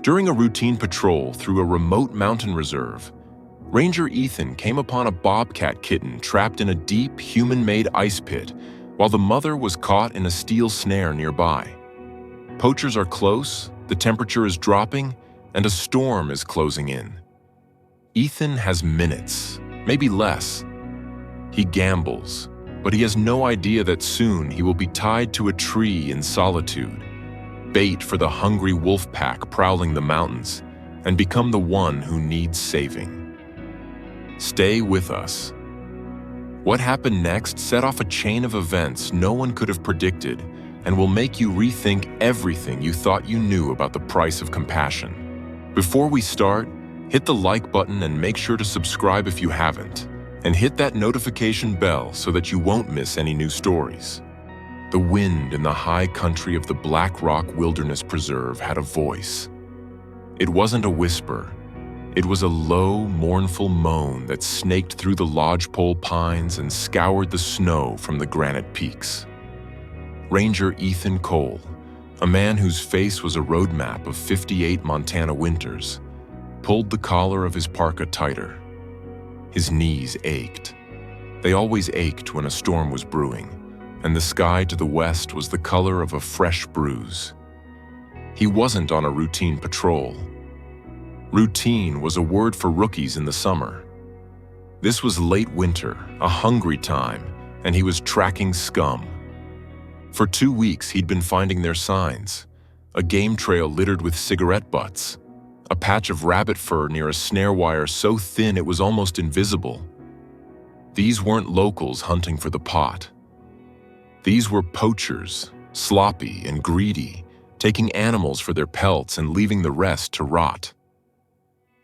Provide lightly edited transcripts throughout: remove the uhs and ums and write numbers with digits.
During a routine patrol through a remote mountain reserve, Ranger Ethan came upon a bobcat kitten trapped in a deep, human-made ice pit while the mother was caught in a steel snare nearby. Poachers are close, the temperature is dropping, and a storm is closing in. Ethan has minutes, maybe less. He gambles, but he has no idea that soon he will be tied to a tree in solitude, bait for the hungry wolf pack prowling the mountains, and become the one who needs saving. Stay with us. What happened next set off a chain of events no one could have predicted and will make you rethink everything you thought you knew about the price of compassion. Before we start, hit the like button and make sure to subscribe if you haven't, and hit that notification bell so that you won't miss any new stories. The wind in the high country of the Black Rock Wilderness Preserve had a voice. It wasn't a whisper. It was a low, mournful moan that snaked through the lodgepole pines and scoured the snow from the granite peaks. Ranger Ethan Cole, a man whose face was a road map of 58 Montana winters, pulled the collar of his parka tighter. His knees ached. They always ached when a storm was brewing, and the sky to the west was the color of a fresh bruise. He wasn't on a routine patrol. Routine was a word for rookies in the summer. This was late winter, a hungry time, and he was tracking scum. For 2 weeks, he'd been finding their signs: a game trail littered with cigarette butts, a patch of rabbit fur near a snare wire so thin it was almost invisible. These weren't locals hunting for the pot. These were poachers, sloppy and greedy, taking animals for their pelts and leaving the rest to rot.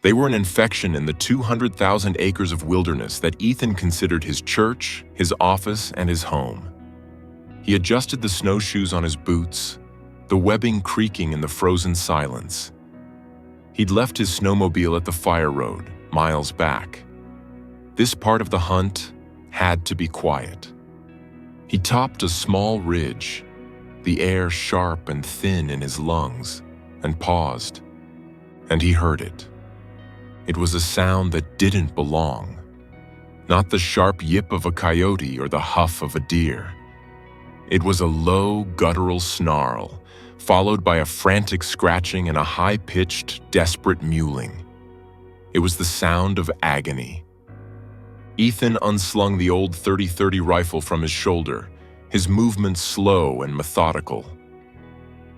They were an infection in the 200,000 acres of wilderness that Ethan considered his church, his office, and his home. He adjusted the snowshoes on his boots, the webbing creaking in the frozen silence. He'd left his snowmobile at the fire road, miles back. This part of the hunt had to be quiet. He topped a small ridge, the air sharp and thin in his lungs, and paused. And he heard it. It was a sound that didn't belong. Not the sharp yip of a coyote or the huff of a deer. It was a low, guttural snarl, followed by a frantic scratching and a high-pitched, desperate mewling. It was the sound of agony. Ethan unslung the old .30-30 rifle from his shoulder, his movements slow and methodical.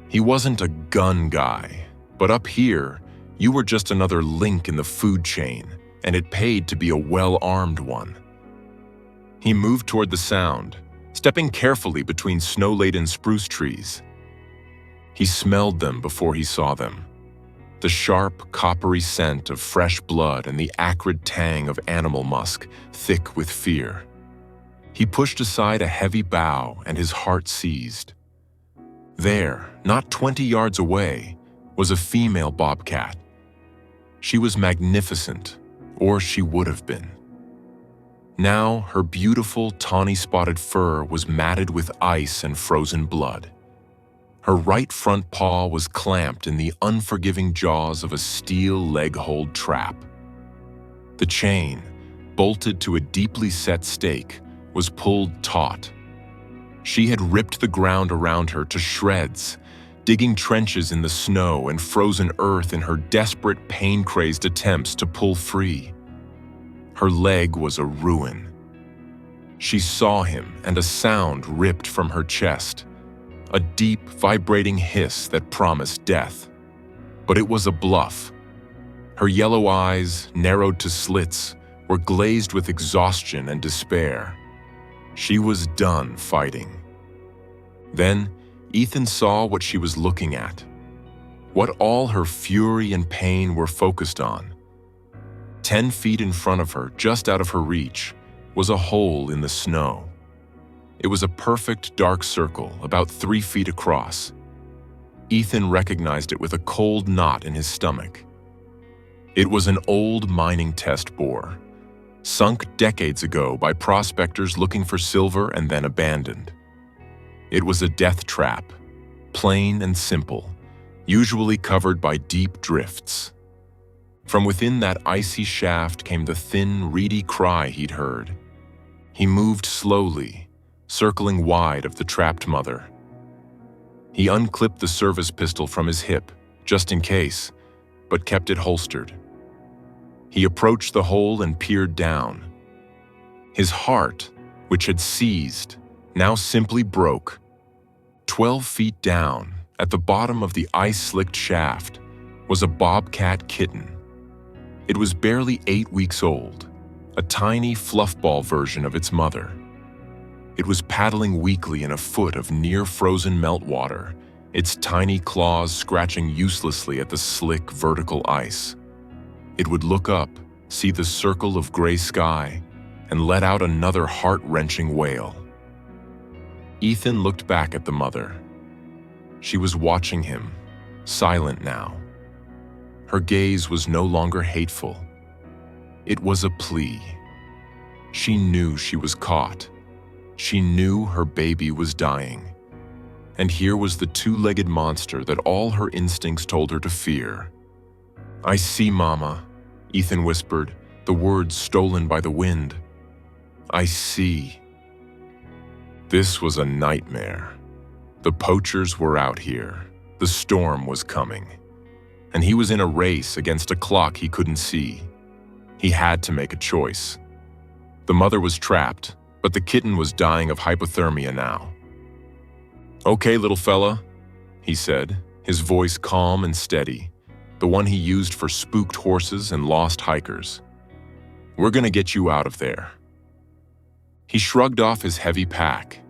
He wasn't a gun guy, but up here, you were just another link in the food chain, and it paid to be a well-armed one. He moved toward the sound, stepping carefully between snow-laden spruce trees. He smelled them before he saw them. The sharp, coppery scent of fresh blood and the acrid tang of animal musk, thick with fear. He pushed aside a heavy bough and his heart seized. There, not 20 yards away, was a female bobcat. She was magnificent, or she would have been. Now, her beautiful, tawny-spotted fur was matted with ice and frozen blood. Her right front paw was clamped in the unforgiving jaws of a steel leg-hold trap. The chain, bolted to a deeply set stake, was pulled taut. She had ripped the ground around her to shreds, digging trenches in the snow and frozen earth in her desperate, pain-crazed attempts to pull free. Her leg was a ruin. She saw him, and a sound ripped from her chest, a deep, vibrating hiss that promised death. But it was a bluff. Her yellow eyes, narrowed to slits, were glazed with exhaustion and despair. She was done fighting. Then, Ethan saw what she was looking at, what all her fury and pain were focused on. 10 feet in front of her, just out of her reach, was a hole in the snow. It was a perfect dark circle, about 3 feet across. Ethan recognized it with a cold knot in his stomach. It was an old mining test bore, sunk decades ago by prospectors looking for silver and then abandoned. It was a death trap, plain and simple, usually covered by deep drifts. From within that icy shaft came the thin, reedy cry he'd heard. He moved slowly, circling wide of the trapped mother. He unclipped the service pistol from his hip, just in case, but kept it holstered. He approached the hole and peered down. His heart, which had seized, now simply broke. 12 feet down, at the bottom of the ice-slicked shaft, was a bobcat kitten. It was barely 8 weeks old, a tiny fluffball version of its mother. It was paddling weakly in a foot of near-frozen meltwater, its tiny claws scratching uselessly at the slick, vertical ice. It would look up, see the circle of gray sky, and let out another heart-wrenching wail. Ethan looked back at the mother. She was watching him, silent now. Her gaze was no longer hateful. It was a plea. She knew she was caught. She knew her baby was dying. And here was the two-legged monster that all her instincts told her to fear. "I see, Mama," Ethan whispered, the words stolen by the wind. "I see." This was a nightmare. The poachers were out here. The storm was coming. And he was in a race against a clock he couldn't see. He had to make a choice. The mother was trapped, but the kitten was dying of hypothermia now. "Okay, little fella," he said, his voice calm and steady, the one he used for spooked horses and lost hikers. "We're gonna get you out of there." He shrugged off his heavy pack.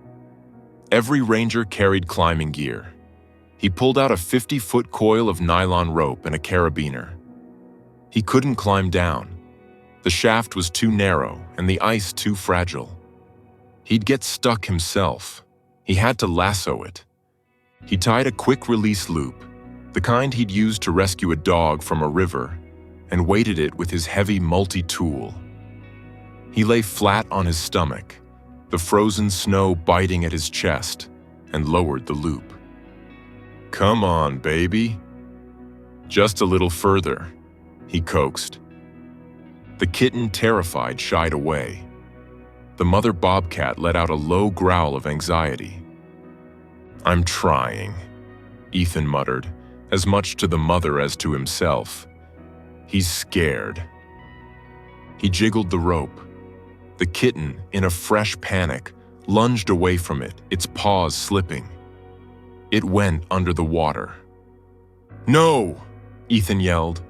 Every ranger carried climbing gear. He pulled out a 50-foot coil of nylon rope and a carabiner. He couldn't climb down. The shaft was too narrow and the ice too fragile. He'd get stuck himself. He had to lasso it. He tied a quick-release loop, the kind he'd used to rescue a dog from a river, and weighted it with his heavy multi-tool. He lay flat on his stomach, the frozen snow biting at his chest, and lowered the loop. "Come on, baby." "Just a little further," he coaxed. The kitten, terrified, shied away. The mother bobcat let out a low growl of anxiety. "I'm trying," Ethan muttered, as much to the mother as to himself. He's scared. He jiggled the rope. The kitten, in a fresh panic, lunged away from it, its paws slipping. It went under the water. "No!" Ethan yelled.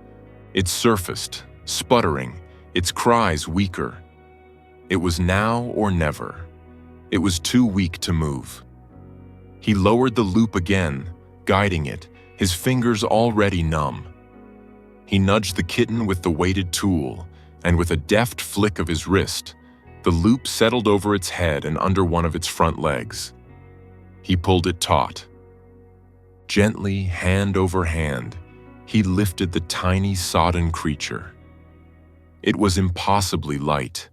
It surfaced, sputtering, its cries weaker. It was now or never. It was too weak to move. He lowered the loop again, guiding it, his fingers already numb. He nudged the kitten with the weighted tool, and with a deft flick of his wrist, the loop settled over its head and under one of its front legs. He pulled it taut. Gently, hand over hand, he lifted the tiny, sodden creature. It was impossibly light.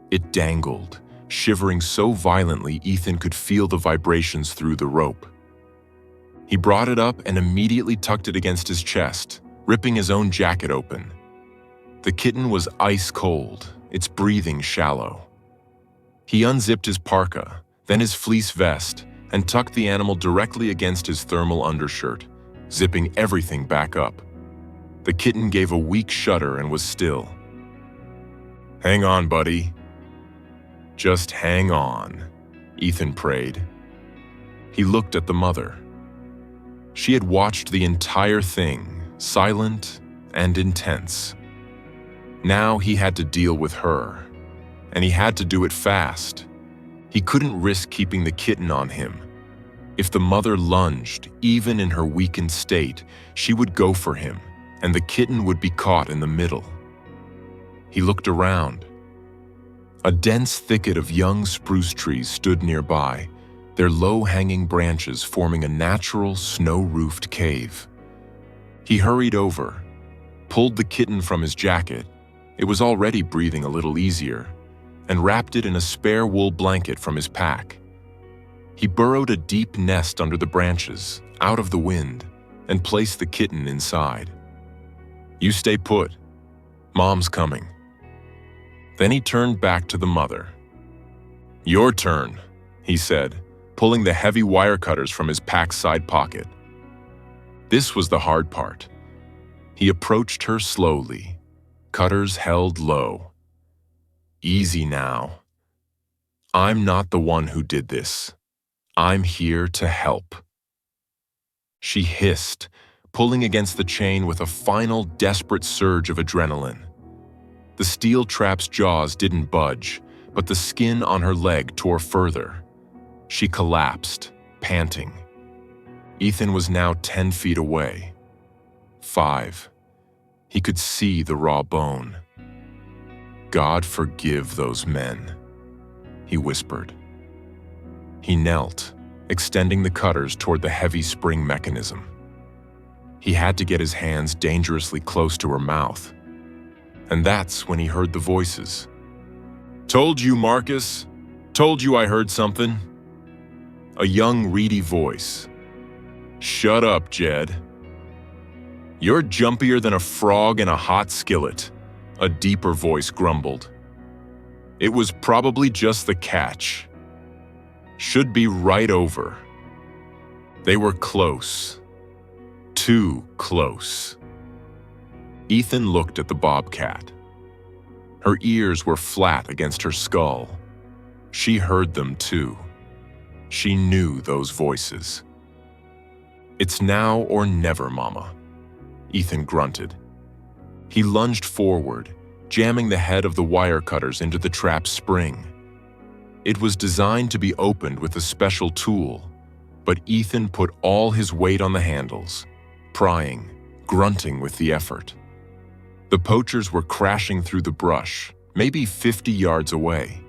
It dangled, shivering so violently Ethan could feel the vibrations through the rope. He brought it up and immediately tucked it against his chest, ripping his own jacket open. The kitten was ice cold, its breathing shallow. He unzipped his parka, then his fleece vest, and tucked the animal directly against his thermal undershirt, zipping everything back up. The kitten gave a weak shudder and was still. "Hang on, buddy." "Just hang on," Ethan prayed. He looked at the mother. She had watched the entire thing, silent and intense. Now he had to deal with her, and he had to do it fast. He couldn't risk keeping the kitten on him. If the mother lunged, even in her weakened state, she would go for him, and the kitten would be caught in the middle. He looked around. A dense thicket of young spruce trees stood nearby, their low-hanging branches forming a natural, snow-roofed cave. He hurried over, pulled the kitten from his jacket, it was already breathing a little easier, and wrapped it in a spare wool blanket from his pack. He burrowed a deep nest under the branches, out of the wind, and placed the kitten inside. "You stay put. Mom's coming." Then he turned back to the mother. "Your turn," he said, pulling the heavy wire cutters from his pack's side pocket. This was the hard part. He approached her slowly, cutters held low. "Easy now. I'm not the one who did this. I'm here to help." She hissed, pulling against the chain with a final desperate surge of adrenaline. The steel trap's jaws didn't budge, but the skin on her leg tore further. She collapsed, panting. Ethan was now 10 feet away. 5. He could see the raw bone. "God forgive those men," he whispered. He knelt, extending the cutters toward the heavy spring mechanism. He had to get his hands dangerously close to her mouth. And that's when he heard the voices. "Told you, Marcus. Told you I heard something." A young, reedy voice. "Shut up, Jed. You're jumpier than a frog in a hot skillet," a deeper voice grumbled. "It was probably just the catch. Should be right over." They were close. Too close. Ethan looked at the Bobcat. Her ears were flat against her skull. She heard them too. She knew those voices. "It's now or never, Mama," Ethan grunted. He lunged forward, jamming the head of the wire cutters into the trap's spring. It was designed to be opened with a special tool, but Ethan put all his weight on the handles, prying, grunting with the effort. The poachers were crashing through the brush, maybe 50 yards away.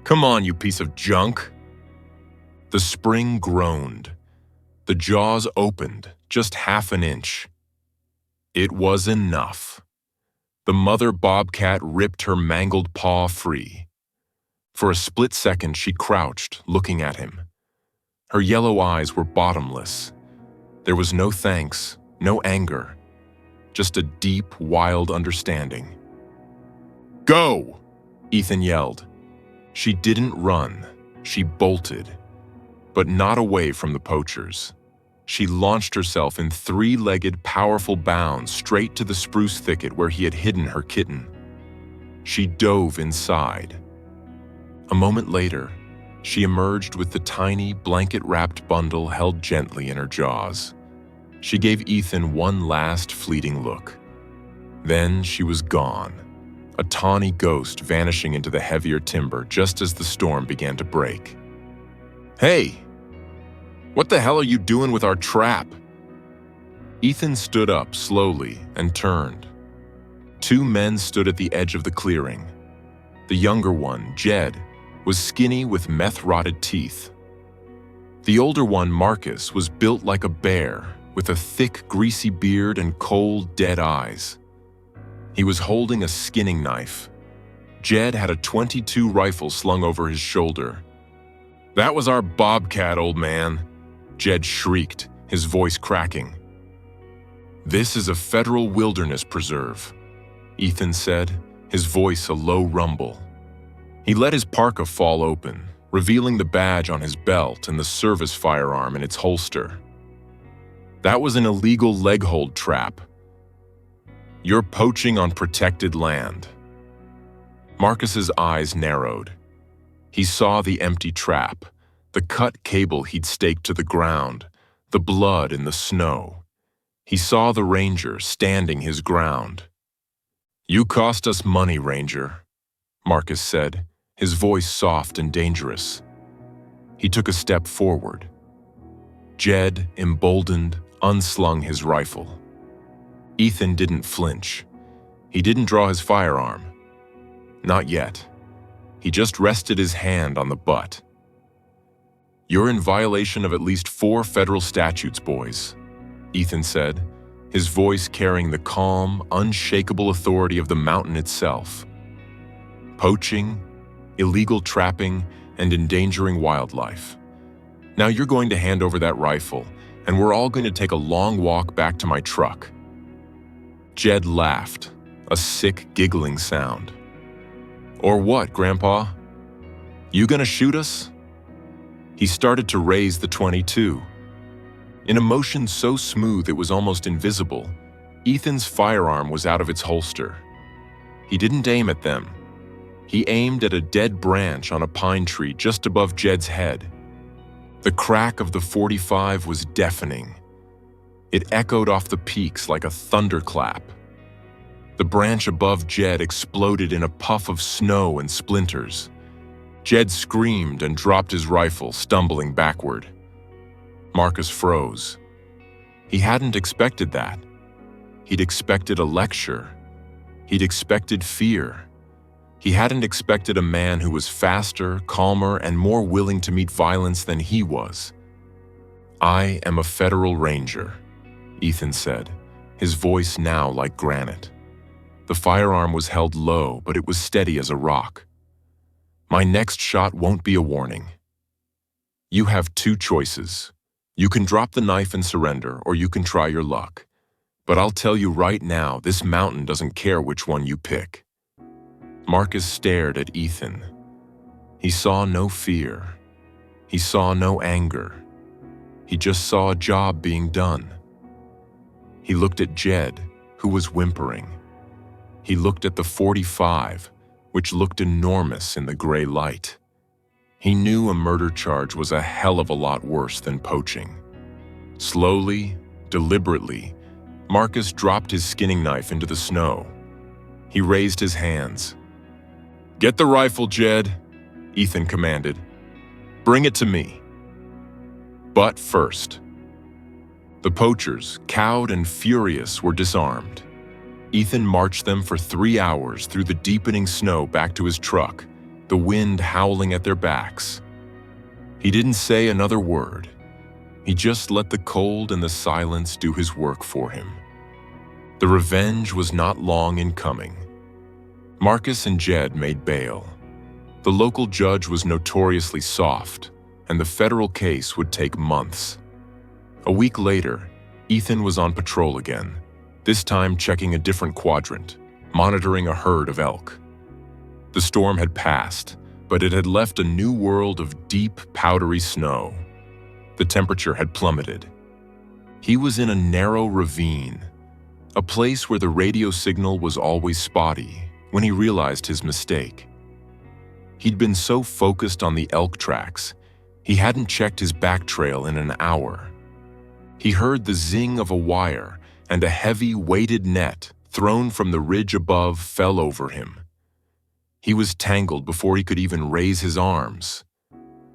"Come on, you piece of junk!" The spring groaned. The jaws opened, just half an inch. It was enough. The mother bobcat ripped her mangled paw free. For a split second, she crouched, looking at him. Her yellow eyes were bottomless. There was no thanks, no anger, just a deep, wild understanding. "Go!" Ethan yelled. She didn't run, she bolted, but not away from the poachers. She launched herself in 3-legged, powerful bounds straight to the spruce thicket where he had hidden her kitten. She dove inside. A moment later, she emerged with the tiny, blanket-wrapped bundle held gently in her jaws. She gave Ethan one last fleeting look. Then she was gone, a tawny ghost vanishing into the heavier timber just as the storm began to break. "Hey! What the hell are you doing with our trap?" Ethan stood up slowly and turned. 2 men stood at the edge of the clearing. The younger one, Jed, was skinny with meth-rotted teeth. The older one, Marcus, was built like a bear, with a thick, greasy beard and cold, dead eyes. He was holding a skinning knife. Jed had a .22 rifle slung over his shoulder. "That was our Bobcat, old man," Jed shrieked, his voice cracking. "This is a federal wilderness preserve," Ethan said, his voice a low rumble. He let his parka fall open, revealing the badge on his belt and the service firearm in its holster. "That was an illegal leg-hold trap. You're poaching on protected land." Marcus's eyes narrowed. He saw the empty trap, the cut cable he'd staked to the ground, the blood in the snow. He saw the ranger standing his ground. "You cost us money, Ranger," Marcus said, his voice soft and dangerous. He took a step forward. Jed, emboldened, unslung his rifle. Ethan didn't flinch. He didn't draw his firearm. Not yet. He just rested his hand on the butt. "You're in violation of at least 4 federal statutes, boys," Ethan said, his voice carrying the calm, unshakable authority of the mountain itself. "Poaching, illegal trapping, and endangering wildlife. Now you're going to hand over that rifle and we're all going to take a long walk back to my truck." Jed laughed, a sick, giggling sound. "Or what, Grandpa? You gonna shoot us?" He started to raise the .22. In a motion so smooth it was almost invisible, Ethan's firearm was out of its holster. He didn't aim at them. He aimed at a dead branch on a pine tree just above Jed's head. The crack of the .45 was deafening. It echoed off the peaks like a thunderclap. The branch above Jed exploded in a puff of snow and splinters. Jed screamed and dropped his rifle, stumbling backward. Marcus froze. He hadn't expected that. He'd expected a lecture. He'd expected fear. He hadn't expected a man who was faster, calmer, and more willing to meet violence than he was. "I am a federal ranger," Ethan said, his voice now like granite. The firearm was held low, but it was steady as a rock. "My next shot won't be a warning. You have two choices. You can drop the knife and surrender, or you can try your luck. But I'll tell you right now, this mountain doesn't care which one you pick." Marcus stared at Ethan. He saw no fear. He saw no anger. He just saw a job being done. He looked at Jed, who was whimpering. He looked at the .45, which looked enormous in the gray light. He knew a murder charge was a hell of a lot worse than poaching. Slowly, deliberately, Marcus dropped his skinning knife into the snow. He raised his hands. "Get the rifle, Jed," Ethan commanded. "Bring it to me." But first. The poachers, cowed and furious, were disarmed. Ethan marched them for 3 hours through the deepening snow back to his truck, the wind howling at their backs. He didn't say another word. He just let the cold and the silence do his work for him. The revenge was not long in coming. Marcus and Jed made bail. The local judge was notoriously soft, and the federal case would take months. A week later, Ethan was on patrol again, this time checking a different quadrant, monitoring a herd of elk. The storm had passed, but it had left a new world of deep, powdery snow. The temperature had plummeted. He was in a narrow ravine, a place where the radio signal was always spotty, when he realized his mistake. He'd been so focused on the elk tracks, he hadn't checked his back trail in an hour. He heard the zing of a wire, and a heavy, weighted net thrown from the ridge above fell over him. He was tangled before he could even raise his arms.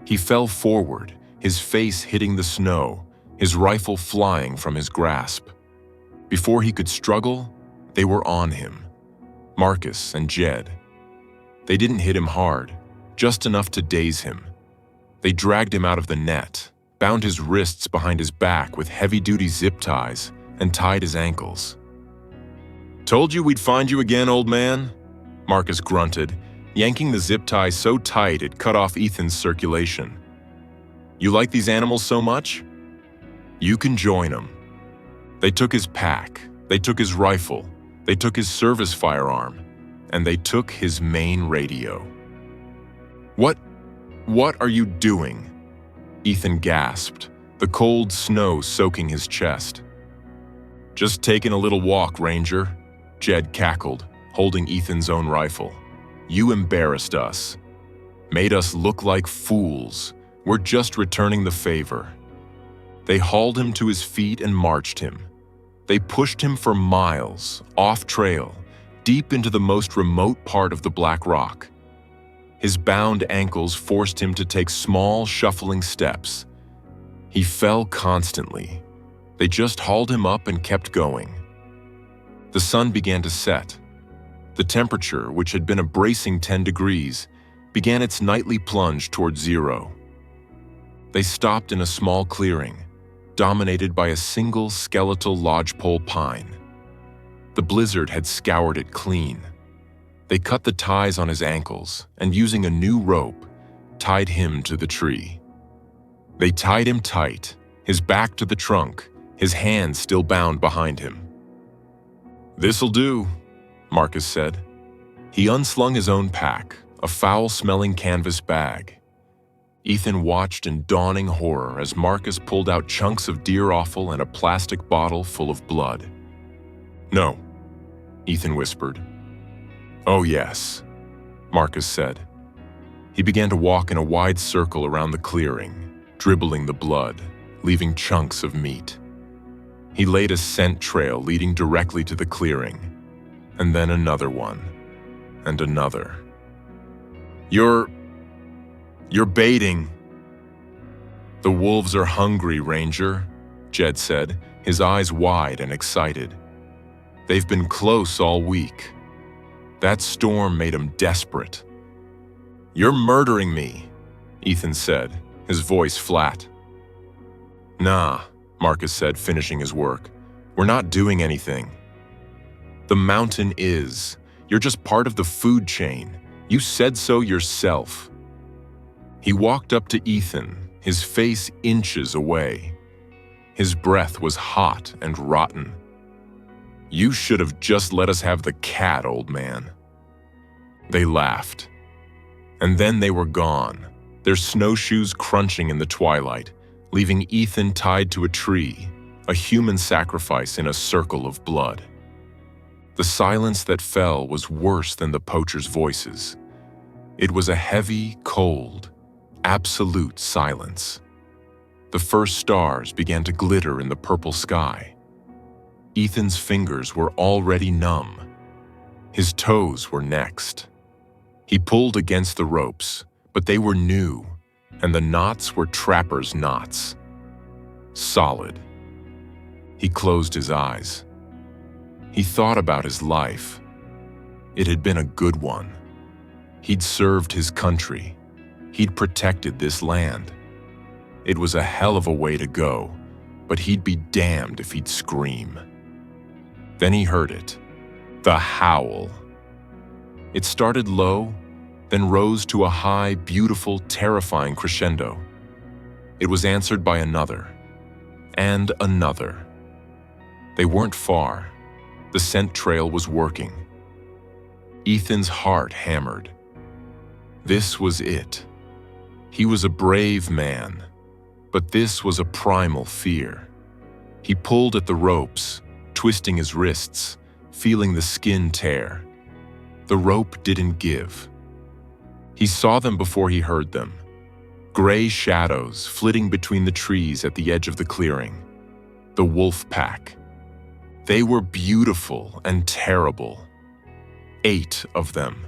He fell forward, his face hitting the snow, his rifle flying from his grasp. Before he could struggle, they were on him. Marcus and Jed. They didn't hit him hard, just enough to daze him. They dragged him out of the net, bound his wrists behind his back with heavy-duty zip ties, and tied his ankles. "Told you we'd find you again, old man," Marcus grunted, yanking the zip tie so tight it cut off Ethan's circulation. "You like these animals so much? You can join them." They took his pack, they took his rifle, they took his service firearm, and they took his main radio. What are you doing?" Ethan gasped, the cold snow soaking his chest. "Just taking a little walk, Ranger," Jed cackled, holding Ethan's own rifle. "You embarrassed us. Made us look like fools. We're just returning the favor." They hauled him to his feet and marched him. They pushed him for miles, off-trail, deep into the most remote part of the Black Rock. His bound ankles forced him to take small, shuffling steps. He fell constantly. They just hauled him up and kept going. The sun began to set. The temperature, which had been a bracing 10 degrees, began its nightly plunge toward zero. They stopped in a small clearing, dominated by a single skeletal lodgepole pine. The blizzard had scoured it clean. They cut the ties on his ankles and, using a new rope, tied him to the tree. They tied him tight, his back to the trunk, his hands still bound behind him. "This'll do," Marcus said. He unslung his own pack, a foul-smelling canvas bag. Ethan watched in dawning horror as Marcus pulled out chunks of deer offal and a plastic bottle full of blood. "No," Ethan whispered. "Oh yes," Marcus said. He began to walk in a wide circle around the clearing, dribbling the blood, leaving chunks of meat. He laid a scent trail leading directly to the clearing, and then another one, and another. You're baiting." "The wolves are hungry, Ranger," Jed said, his eyes wide and excited. "They've been close all week. That storm made them desperate." "You're murdering me," Ethan said, his voice flat. "Nah," Marcus said, finishing his work. "We're not doing anything." "The mountain is. You're just part of the food chain. You said so yourself." He walked up to Ethan, his face inches away. His breath was hot and rotten. "You should have just let us have the cat, old man." They laughed. And then they were gone, their snowshoes crunching in the twilight, leaving Ethan tied to a tree, a human sacrifice in a circle of blood. The silence that fell was worse than the poachers' voices. It was a heavy, cold, absolute silence. The first stars began to glitter in the purple sky. Ethan's fingers were already numb. His toes were next. He pulled against the ropes, but they were new, and the knots were trapper's knots. Solid. He closed his eyes. He thought about his life. It had been a good one. He'd served his country. He'd protected this land. It was a hell of a way to go, but he'd be damned if he'd scream. Then he heard it. The howl. It started low, then rose to a high, beautiful, terrifying crescendo. It was answered by another, and another. They weren't far. The scent trail was working. Ethan's heart hammered. This was it. He was a brave man, but this was a primal fear. He pulled at the ropes, twisting his wrists, feeling the skin tear. The rope didn't give. He saw them before he heard them. Gray shadows flitting between the trees at the edge of the clearing. The wolf pack. They were beautiful and terrible. 8 of them.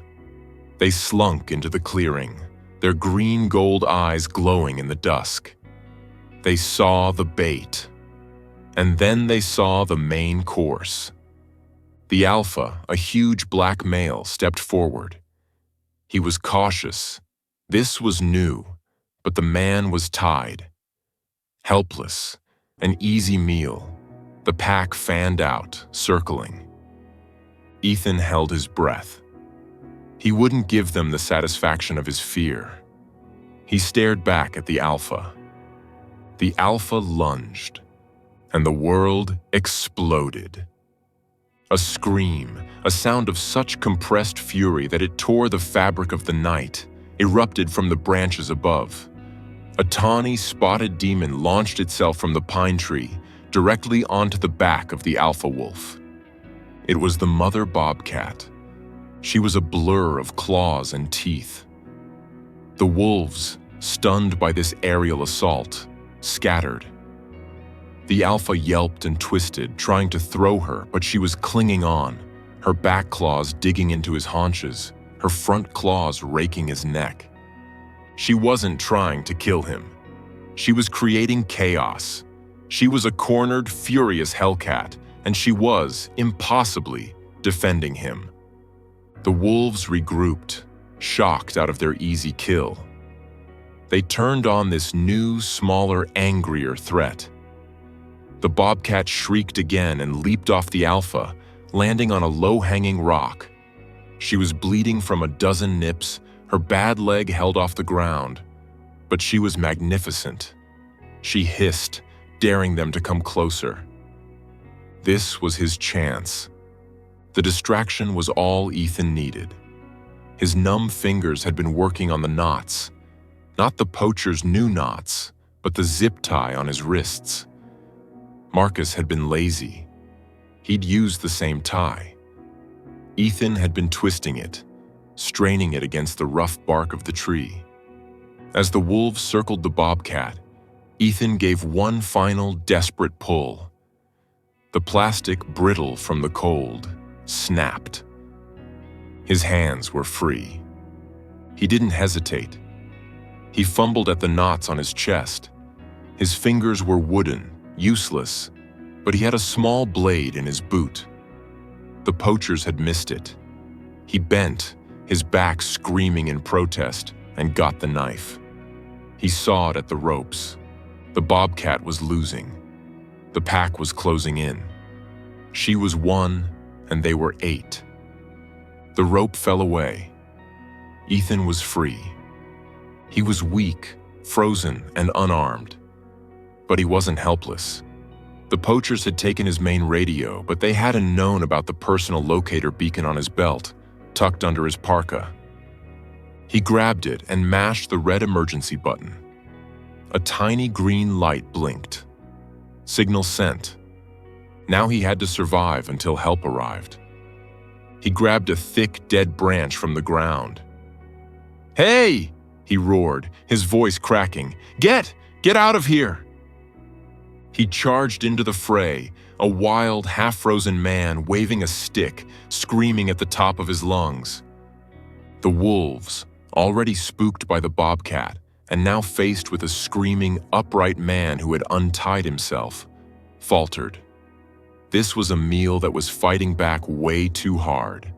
They slunk into the clearing, their green-gold eyes glowing in the dusk. They saw the bait. And then they saw the main course. The alpha, a huge black male, stepped forward. He was cautious. This was new, but the man was tied. Helpless, an easy meal. The pack fanned out, circling. Ethan held his breath. He wouldn't give them the satisfaction of his fear. He stared back at the alpha. The alpha lunged, and the world exploded. A scream, a sound of such compressed fury that it tore the fabric of the night, erupted from the branches above. A tawny, spotted demon launched itself from the pine tree, directly onto the back of the alpha wolf. It was the mother bobcat. She was a blur of claws and teeth. The wolves, stunned by this aerial assault, scattered. The alpha yelped and twisted, trying to throw her, but she was clinging on, her back claws digging into his haunches, her front claws raking his neck. She wasn't trying to kill him. She was creating chaos. She was a cornered, furious hellcat, and she was, impossibly, defending him. The wolves regrouped, shocked out of their easy kill. They turned on this new, smaller, angrier threat. The bobcat shrieked again and leaped off the alpha, landing on a low-hanging rock. She was bleeding from a dozen nips, her bad leg held off the ground. But she was magnificent. She hissed, daring them to come closer. This was his chance. The distraction was all Ethan needed. His numb fingers had been working on the knots, not the poacher's new knots, but the zip tie on his wrists. Marcus had been lazy. He'd used the same tie. Ethan had been twisting it, straining it against the rough bark of the tree. As the wolves circled the bobcat, Ethan gave one final desperate pull. The plastic, brittle from the cold, snapped. His hands were free. He didn't hesitate. He fumbled at the knots on his chest. His fingers were wooden, useless, but he had a small blade in his boot. The poachers had missed it. He bent, his back screaming in protest, and got the knife. He sawed at the ropes. The bobcat was losing. The pack was closing in. She was 1, and they were 8. The rope fell away. Ethan was free. He was weak, frozen, and unarmed. But he wasn't helpless. The poachers had taken his main radio, but they hadn't known about the personal locator beacon on his belt, tucked under his parka. He grabbed it and mashed the red emergency button. A tiny green light blinked. Signal sent. Now he had to survive until help arrived. He grabbed a thick, dead branch from the ground. "Hey!" he roared, his voice cracking. Get out of here!" He charged into the fray, a wild, half-frozen man waving a stick, screaming at the top of his lungs. The wolves, already spooked by the bobcat, and now faced with a screaming, upright man who had untied himself, faltered. This was a meal that was fighting back way too hard.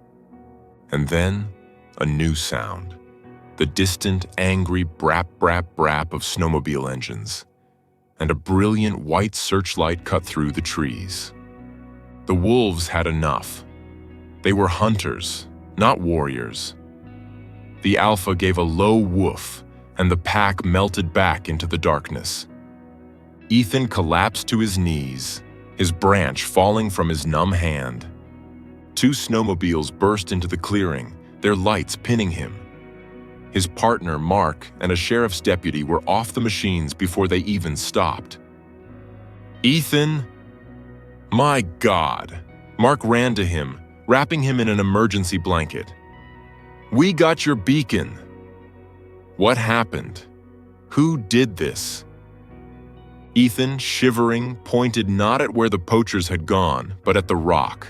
And then, a new sound. The distant, angry brap, brap, brap of snowmobile engines. And a brilliant white searchlight cut through the trees. The wolves had enough. They were hunters, not warriors. The alpha gave a low woof, and the pack melted back into the darkness. Ethan collapsed to his knees, his branch falling from his numb hand. 2 snowmobiles burst into the clearing, their lights pinning him. His partner, Mark, and a sheriff's deputy were off the machines before they even stopped. "Ethan!" My God! Mark ran to him, wrapping him in an emergency blanket. "We got your beacon." What happened? Who did this? Ethan, shivering, pointed not at where the poachers had gone, but at the rock.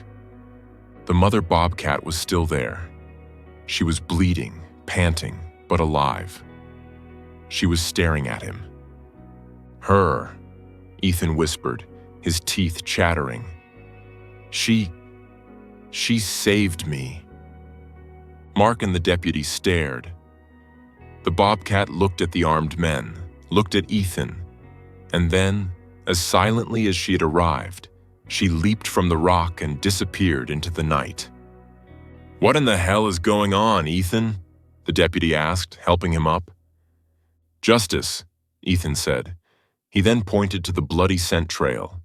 The mother bobcat was still there. She was bleeding, panting, but alive. She was staring at him. "Her," Ethan whispered, his teeth chattering. She saved me." Mark and the deputy stared. The bobcat looked at the armed men, looked at Ethan, and then, as silently as she had arrived, she leaped from the rock and disappeared into the night. "What in the hell is going on, Ethan?" the deputy asked, helping him up. "Justice," Ethan said. He then pointed to the bloody scent trail.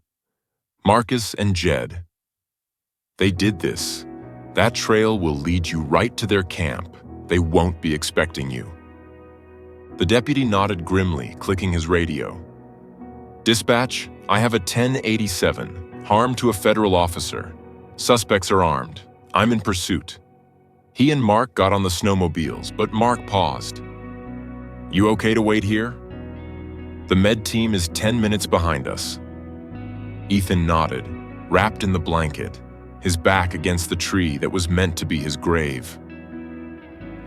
"Marcus and Jed. They did this. That trail will lead you right to their camp. They won't be expecting you." The deputy nodded grimly, clicking his radio. "Dispatch, I have a 1087. Harm to a federal officer. Suspects are armed. I'm in pursuit." He and Mark got on the snowmobiles, but Mark paused. "You okay to wait here?" "The med team is 10 minutes behind us." Ethan nodded, wrapped in the blanket, his back against the tree that was meant to be his grave.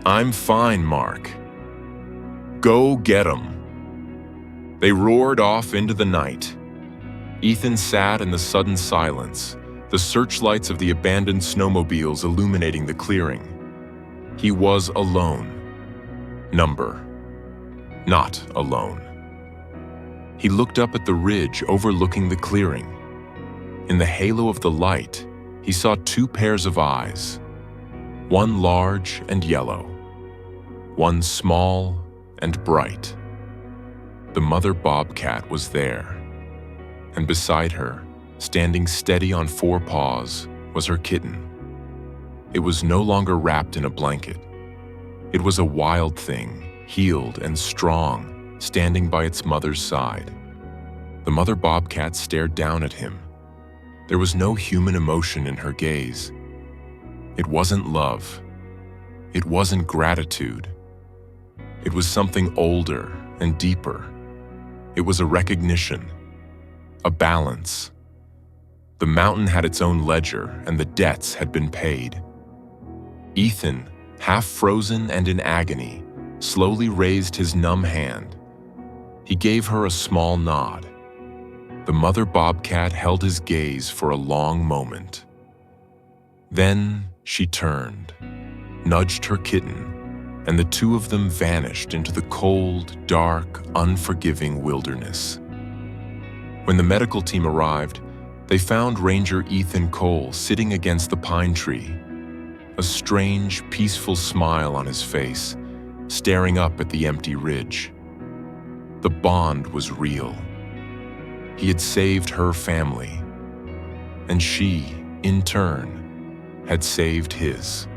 "I'm fine, Mark." "Go get 'em." They roared off into the night. Ethan sat in the sudden silence, the searchlights of the abandoned snowmobiles illuminating the clearing. He was alone. Not alone. He looked up at the ridge overlooking the clearing. In the halo of the light, he saw 2 pairs of eyes, one large and yellow, one small and bright. The mother bobcat was there. And beside her, standing steady on 4 paws, was her kitten. It was no longer wrapped in a blanket. It was a wild thing, healed and strong, standing by its mother's side. The mother bobcat stared down at him. There was no human emotion in her gaze. It wasn't love. It wasn't gratitude. It was something older and deeper. It was a recognition, a balance. The mountain had its own ledger, and the debts had been paid. Ethan, half frozen and in agony, slowly raised his numb hand. He gave her a small nod. The mother bobcat held his gaze for a long moment. Then she turned, nudged her kitten, and the two of them vanished into the cold, dark, unforgiving wilderness. When the medical team arrived, they found Ranger Ethan Cole sitting against the pine tree, a strange, peaceful smile on his face, staring up at the empty ridge. The bond was real. He had saved her family, and she, in turn, had saved his.